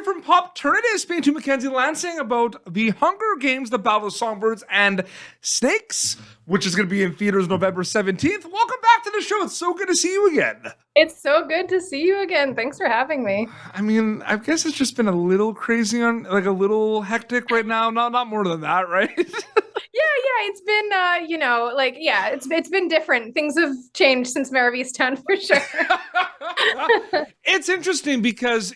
here from Pop Turnitin, speaking to Mackenzie Lansing about The Hunger Games, The Ballad of Songbirds and Snakes, which is going to be in theaters November 17th. Welcome back to the show. It's so good to see you again. It's so good to see you again. Thanks for having me. I mean, I guess it's just been a little crazy like a little hectic right now. Not more than that, right? Yeah, it's been, it's been different. Things have changed since Mare of Easttown for sure. It's interesting because,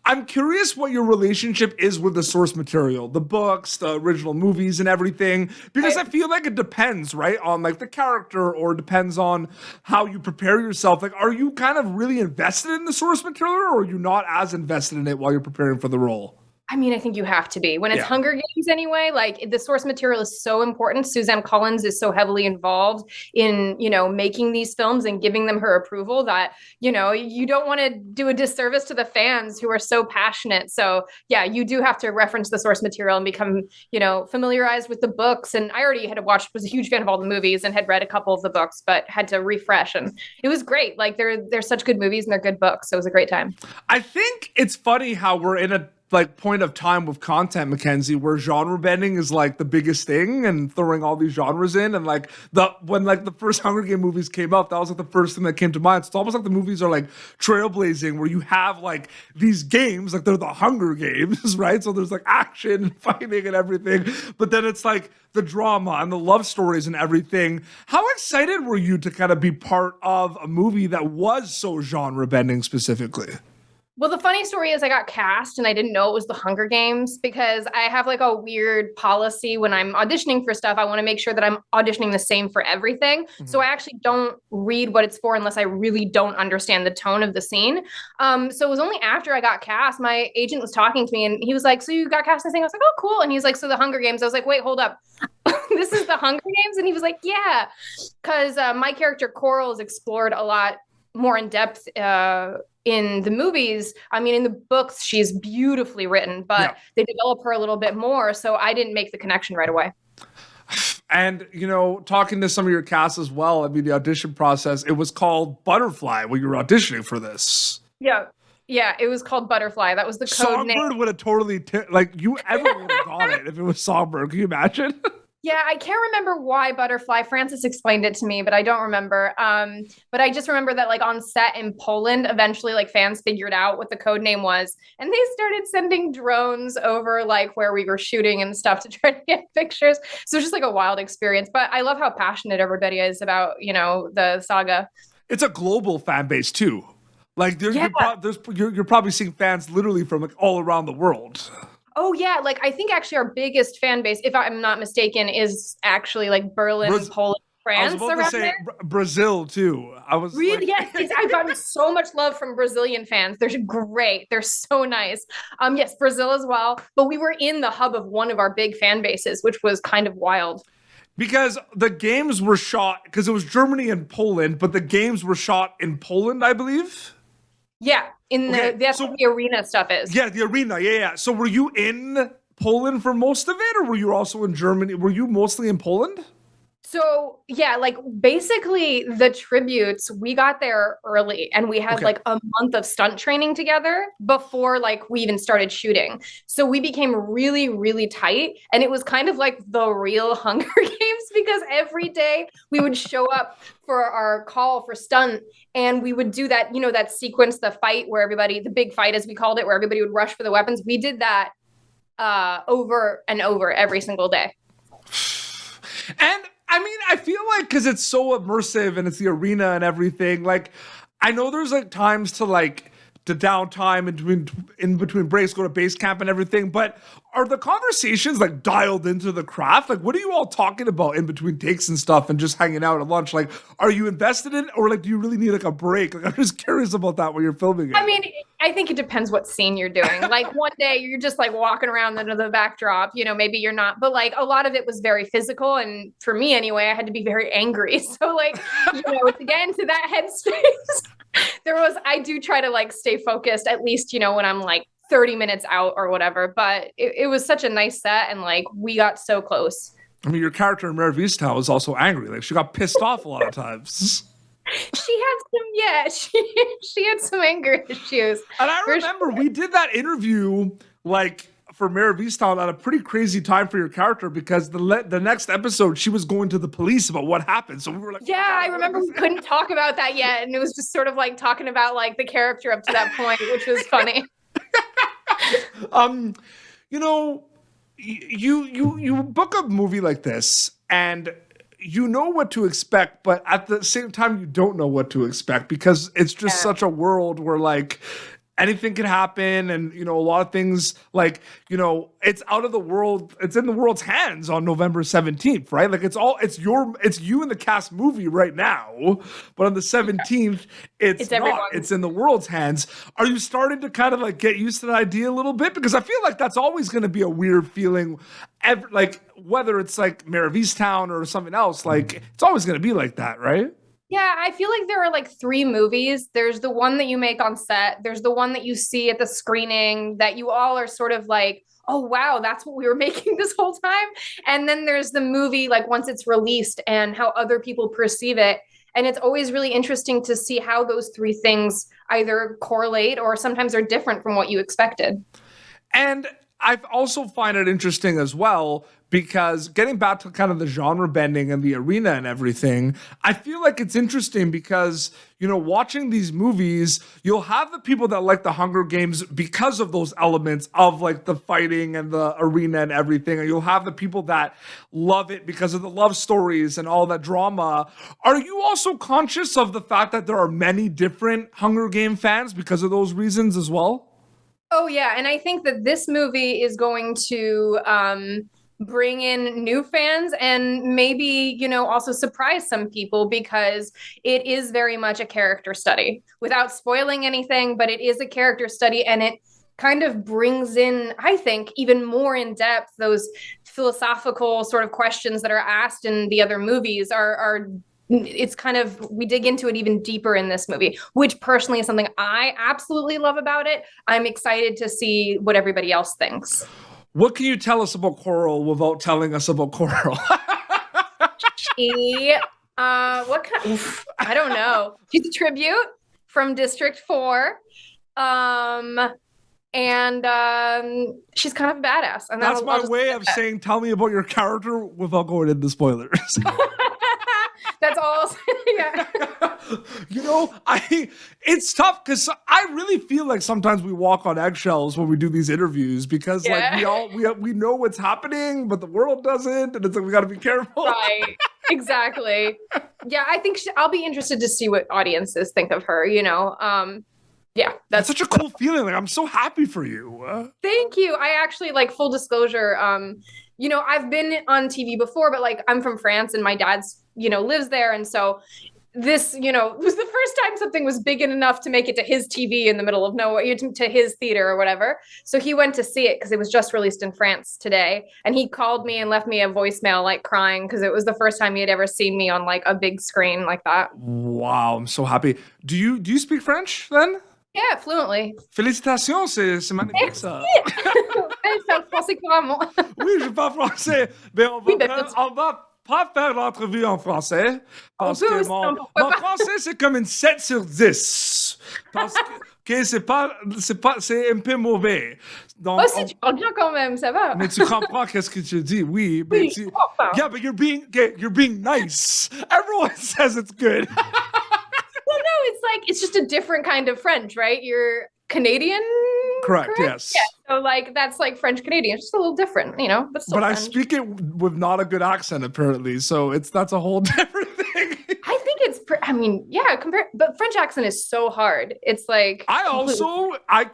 I'm curious what your relationship is with the source material, the books, the original movies and everything, because I feel like it depends, right, on like the character or depends on how you prepare yourself. Like, are you kind of really invested in the source material or are you not as invested in it while you're preparing for the role? I mean, I think you have to be. When it's Hunger Games anyway, like the source material is so important. Suzanne Collins is so heavily involved in, making these films and giving them her approval that, you don't want to do a disservice to the fans who are so passionate. So yeah, you do have to reference the source material and become, familiarized with the books. And I already was a huge fan of all the movies and had read a couple of the books, but had to refresh. And it was great. Like they're such good movies and they're good books. So it was a great time. I think it's funny how we're in a point of time with content, Mackenzie, where genre bending is like the biggest thing and throwing all these genres in. And like when the first Hunger Game movies came out, that was like the first thing that came to mind. So it's almost like the movies are like trailblazing where you have like these games, like they're the Hunger Games, right? So there's like action and fighting and everything. But then it's like the drama and the love stories and everything. How excited were you to kind of be part of a movie that was so genre bending specifically? Well, the funny story is I got cast and I didn't know it was the Hunger Games because I have like a weird policy when I'm auditioning for stuff. I want to make sure that I'm auditioning the same for everything. Mm-hmm. So I actually don't read what it's for unless I really don't understand the tone of the scene. So it was only after I got cast, my agent was talking to me and he was like, so you got cast in this thing? I was like, oh, cool. And he's like, so the Hunger Games. I was like, wait, hold up. This is the Hunger Games? And he was like, yeah, because my character Coral is explored a lot more in depth in the movies. I mean, in the books, she's beautifully written, but they develop her a little bit more. So I didn't make the connection right away. And, talking to some of your cast as well, I mean, the audition process, it was called Butterfly when you were auditioning for this. Yeah, it was called Butterfly. That was the code name. Songbird would have totally, everyone would have got it if it was Songbird. Can you imagine? Yeah, I can't remember why Butterfly. Francis explained it to me, but I don't remember. But I just remember that like on set in Poland, eventually like fans figured out what the code name was. And they started sending drones over like where we were shooting and stuff to try to get pictures. So it's just like a wild experience. But I love how passionate everybody is about, the saga. It's a global fan base too. Like you're probably seeing fans literally from like all around the world. Oh, yeah. Like, I think actually our biggest fan base, if I'm not mistaken, is actually like Berlin, Poland, France. I was about to say Brazil, too. I was really, yes. I've gotten so much love from Brazilian fans. They're great. They're so nice. Yes, Brazil as well. But we were in the hub of one of our big fan bases, which was kind of wild. Because the games were shot, because it was Germany and Poland, but the games were shot in Poland, I believe. Yeah, that's what the arena stuff is. Yeah, the arena, yeah. So were you in Poland for most of it, or were you also in Germany? Were you mostly in Poland? So, yeah, like basically the tributes, we got there early and we had like a month of stunt training together before like we even started shooting. So we became really, really tight. And it was kind of like the real Hunger Games because every day we would show up for our call for stunt and we would do that, that sequence, the fight where the big fight as we called it, where everybody would rush for the weapons. We did that over and over every single day. And I mean, I feel like because it's so immersive and it's the arena and everything, like, I know there's like times to downtime in between breaks, go to base camp and everything, but are the conversations like dialed into the craft? Like, what are you all talking about in between takes and stuff and just hanging out at lunch? Like, are you invested in it or like, do you really need like a break? Like, I'm just curious about that when you're filming it. I mean, I think it depends what scene you're doing. Like one day you're just like walking around under the backdrop, maybe you're not, but like a lot of it was very physical. And for me anyway, I had to be very angry. So like, to get into that headspace, I do try to like stay focused at least, when I'm like 30 minutes out or whatever, but it was such a nice set. And like, we got so close. I mean, your character in Mare of Easttown was also angry. Like she got pissed off a lot of times. She had some Yeah, she had some anger issues. And I remember we did that interview like for Mare of Easttown at a pretty crazy time for your character because the next episode she was going to the police about what happened. So we were like, yeah, I remember we couldn't talk about that yet, and it was just sort of like talking about like the character up to that point, which was funny. You know, you book a movie like this and you know what to expect, but at the same time you don't know what to expect because it's just such a world where like anything can happen, and you know a lot of things like it's out of the world. It's in the world's hands on November 17th, right? Like it's you in the cast movie right now, but on the 17th, it's not. Everyone. It's in the world's hands. Are you starting to kind of like get used to the idea a little bit? Because I feel like that's always going to be a weird feeling. Like whether it's like Mare of Easttown or something else, like it's always going to be like that, right? Yeah, I feel like there are like 3 movies. There's the one that you make on set. There's the one that you see at the screening that you all are sort of like, oh, wow, that's what we were making this whole time. And then there's the movie, like once it's released and how other people perceive it. And it's always really interesting to see how those 3 things either correlate or sometimes are different from what you expected. And I also find it interesting as well because getting back to kind of the genre bending and the arena and everything, I feel like it's interesting because, watching these movies, you'll have the people that like the Hunger Games because of those elements of like the fighting and the arena and everything. And you'll have the people that love it because of the love stories and all that drama. Are you also conscious of the fact that there are many different Hunger Game fans because of those reasons as well? Oh, yeah. And I think that this movie is going to bring in new fans and maybe, also surprise some people because it is very much a character study without spoiling anything. But it is a character study and it kind of brings in, I think, even more in depth those philosophical sort of questions that are asked in the other movies are it's kind of, we dig into it even deeper in this movie, which personally is something I absolutely love about it. I'm excited to see what everybody else thinks. What can you tell us about Coral without telling us about Coral? What kind? I don't know. She's a tribute from District 4. And she's kind of a badass. And that's my way of saying, tell me about your character without going into spoilers. That's all. Yeah. It's tough because I really feel like sometimes we walk on eggshells when we do these interviews because like we know what's happening, but the world doesn't, and it's like we got to be careful. Right. Exactly. Yeah, I think I'll be interested to see what audiences think of her. Yeah, that's such a cool feeling. Like I'm so happy for you. Thank you. I actually, like, full disclosure, I've been on TV before, but like I'm from France and my dad's, lives there. And so this, was the first time something was big enough to make it to his TV in the middle of nowhere, to his theater or whatever. So he went to see it because it was just released in France today. And he called me and left me a voicemail, like crying, because it was the first time he had ever seen me on like a big screen like that. Wow, I'm so happy. Do you speak French then? Yeah, fluently. Félicitations, c'est magnifique ça. Elle parle français couramment. Oui, je parle français. Mais on va pas faire l'entrevue en français parce que mon français c'est comme une 7 sur 10 parce que c'est un peu mauvais. Donc, si tu parles bien quand même, ça va. Mais tu comprends qu'est-ce que tu dis, oui. Mais yeah, but you're being nice. Everyone says it's good. Well, no, it's just a different kind of French, right? You're Canadian? Correct, yes. Yeah, so like that's like French Canadian. It's just a little different, but still But French. I speak it with not a good accent, apparently, so that's a whole different thing. I think it's, but French accent is so hard. It's like I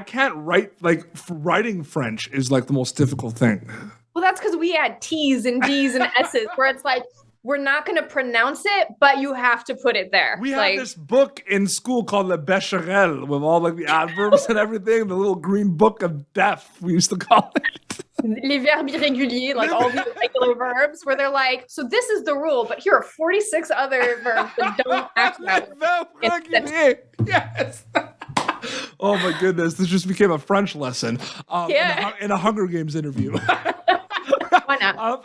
can't write, like writing French is like the most difficult thing. Well, that's because we add T's and D's and S's where it's like, we're not going to pronounce it, but you have to put it there. We had this book in school called Le Becherel with all like the adverbs and everything, the little green book of death, we used to call it. Les verbes irréguliers, like all these irregular verbs where they're like, so this is the rule, but here are 46 other verbs that don't act out. Yes. Oh my goodness, this just became a French lesson in a Hunger Games interview. Why not?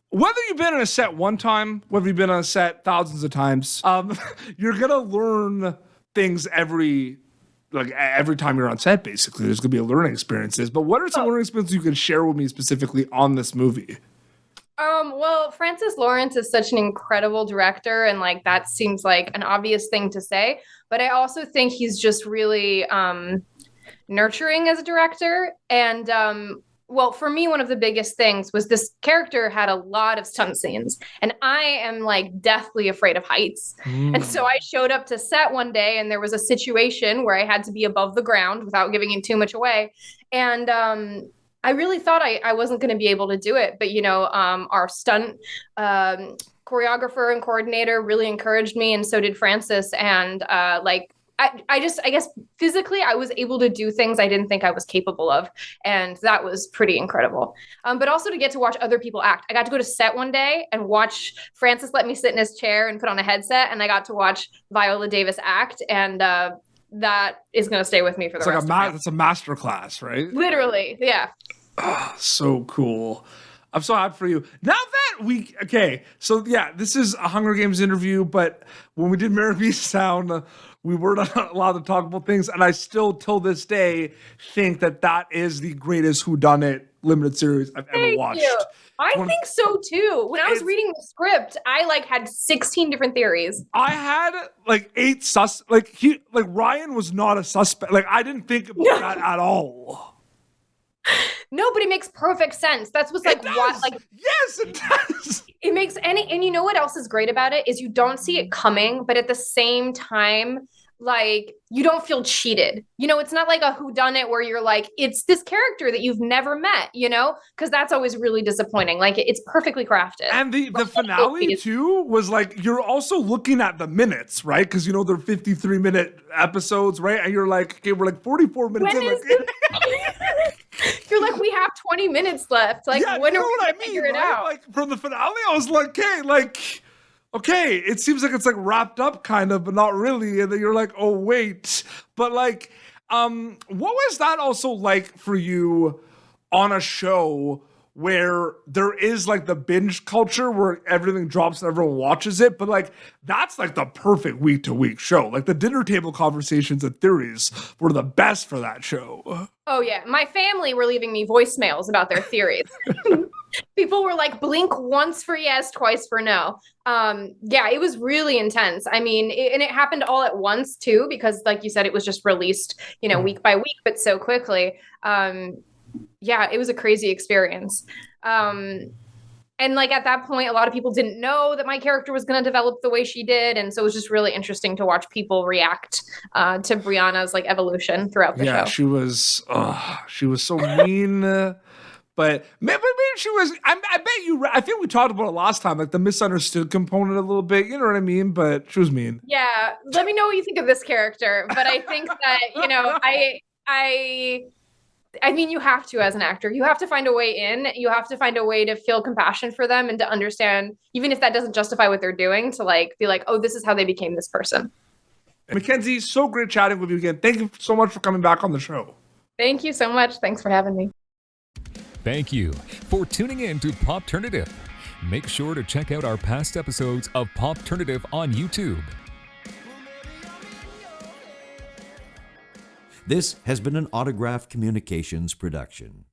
whether you've been on a set one time, whether you've been on a set thousands of times, you're gonna learn things every time you're on set. Basically, there's gonna be a learning experiences. But what are some learning experiences you can share with me specifically on this movie? Well, Francis Lawrence is such an incredible director, and like that seems like an obvious thing to say, but I also think he's just really nurturing as a director. And well, for me, one of the biggest things was this character had a lot of stunt scenes, and I am like deathly afraid of heights. And so I showed up to set one day, and there was a situation where I had to be above the ground without giving it too much away. And I really thought I wasn't going to be able to do it. But, you know, our stunt choreographer and coordinator really encouraged me, and so did Francis. And I guess physically I was able to do things I didn't think I was capable of. And that was pretty incredible. But also to get to watch other people act. I got to go to set one day and watch Francis let me sit in his chair and put on a headset. And I got to watch Viola Davis act. And that is going to stay with me for the rest of my life. It's a master class, right? Literally, yeah. Oh, so cool. I'm so happy for you. Now that this is a Hunger Games interview, but when we did Mare Sound, we weren't allowed to talk about things, and I still, till this day, think that is the greatest whodunit limited series I've ever watched. You. I think so too. When I was reading the script, I had 16 different theories. I had 8 Ryan was not a suspect. I didn't think about that at all. No, but it makes perfect sense. That's what's what yes, it does. It makes and you know what else is great about it is you don't see it coming, but at the same time, you don't feel cheated. You know, it's not like a whodunit where you're it's this character that you've never met, you know, because that's always really disappointing. It's perfectly crafted. And the finale too was you're also looking at the minutes, right? Because, you know, they're 53-minute episodes, right? And you're okay, we're 44 minutes in. You're we have 20 minutes left. When are we going to figure it out? From the finale, I was okay, it seems like it's wrapped up kind of, but not really. And then you're oh, wait. But what was that also like for you on a show where there is the binge culture where everything drops and everyone watches it? But that's the perfect week to week show. The dinner table conversations and theories were the best for that show. Oh yeah. My family were leaving me voicemails about their theories. People were blink once for yes, twice for no. Yeah, it was really intense. I mean, and it happened all at once too, because like you said, it was just released, you know, week by week, but so quickly. Yeah, it was a crazy experience. And at that point, a lot of people didn't know that my character was going to develop the way she did. And so it was just really interesting to watch people react to Brianna's evolution throughout the show. Yeah, she was so mean. But maybe she was, I think we talked about it last time, the misunderstood component a little bit, you know what I mean? But she was mean. Yeah. Let me know what you think of this character. But I think that, you know, I mean, you have to, as an actor, you have to find a way in. You have to find a way to feel compassion for them and to understand, even if that doesn't justify what they're doing, to be oh, this is how they became this person. Mackenzie, so great chatting with you again. Thank you so much for coming back on the show. Thank you so much. Thanks for having me. Thank you for tuning in to Popternative. Make sure to check out our past episodes of Popternative on YouTube. This has been an Autograph Communications production.